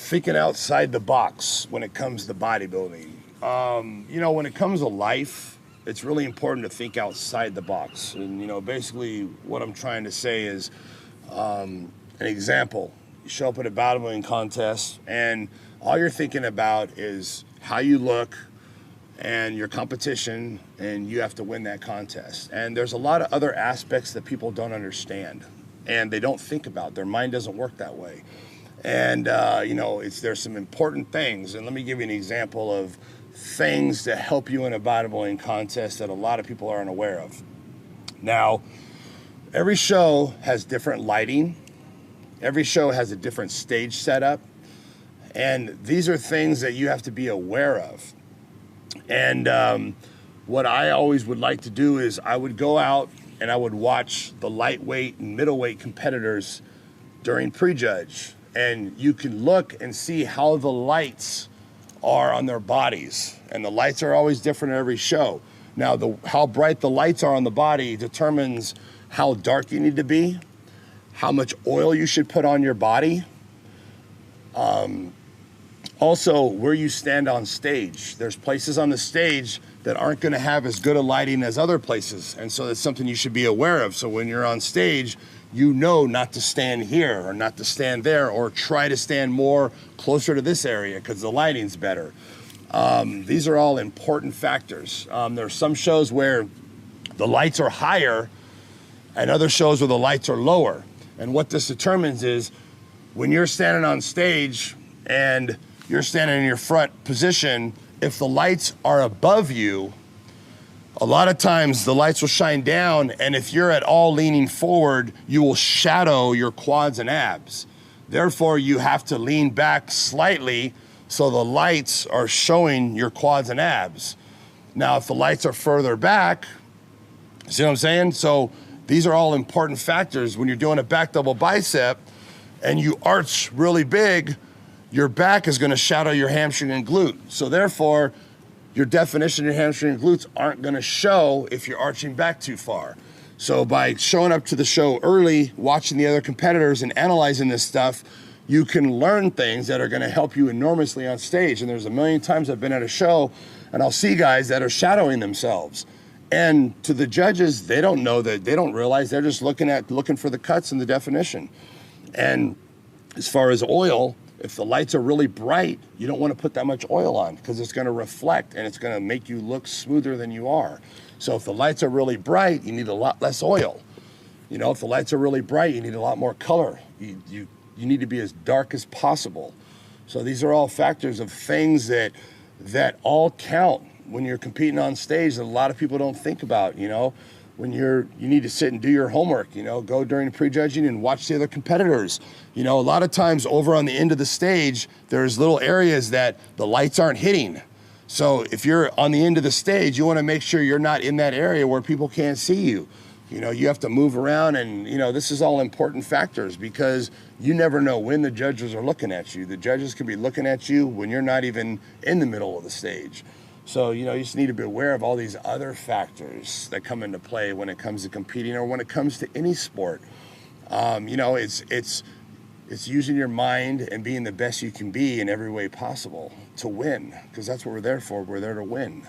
thinking outside the box when it comes to bodybuilding. You know, when it comes to life, it's really important to think outside the box. And, you know, basically what I'm trying to say is an example. You show up at a bodybuilding contest and all you're thinking about is how you look and your competition, and you have to win that contest. And there's a lot of other aspects that people don't understand and they don't think about. Their mind doesn't work that way. And, you know, there's some important things. And let me give you an example of things that help you in a bodybuilding contest that a lot of people aren't aware of. Now, every show has different lighting. Every show has a different stage setup. And these are things that you have to be aware of. And what I always would like to do is I would go out and I would watch the lightweight and middleweight competitors during prejudge. And you can look and see how the lights are on their bodies. And the lights are always different at every show. Now, how bright the lights are on the body determines how dark you need to be, how much oil you should put on your body. Also, where you stand on stage. There's places on the stage that aren't going to have as good a lighting as other places. And so that's something you should be aware of. So when you're on stage, you know not to stand here or not to stand there or try to stand more closer to this area because the lighting's better. These are all important factors. There are some shows where the lights are higher and other shows where the lights are lower. And what this determines is when you're standing on stage and you're standing in your front position, if the lights are above you, a lot of times the lights will shine down, and if you're at all leaning forward, you will shadow your quads and abs. Therefore, you have to lean back slightly so the lights are showing your quads and abs. Now, if the lights are further back, see what I'm saying? So these are all important factors. When you're doing a back double bicep and you arch really big, your back is going to shadow your hamstring and glute. So therefore, your definition of your hamstring and glutes aren't going to show if you're arching back too far. So by showing up to the show early, watching the other competitors and analyzing this stuff, you can learn things that are going to help you enormously on stage. And there's a million times I've been at a show and I'll see guys that are shadowing themselves. And to the judges, they don't know that, they don't realize they're just looking for the cuts and the definition. And as far as oil, if the lights are really bright, you don't want to put that much oil on because it's going to reflect and it's going to make you look smoother than you are. So if the lights are really bright, you need a lot less oil. You know, if the lights are really bright, you need a lot more color. You need to be as dark as possible. So these are all factors of things that all count when you're competing on stage that a lot of people don't think about, you know. When you need to sit and do your homework, you know, go during prejudging and watch the other competitors. You know, a lot of times over on the end of the stage, there's little areas that the lights aren't hitting. So if you're on the end of the stage, you want to make sure you're not in that area where people can't see you. You know, you have to move around and, you know, this is all important factors because you never know when the judges are looking at you. The judges can be looking at you when you're not even in the middle of the stage. So, you know, you just need to be aware of all these other factors that come into play when it comes to competing or when it comes to any sport. You know, it's using your mind and being the best you can be in every way possible to win, because that's what we're there for. We're there to win.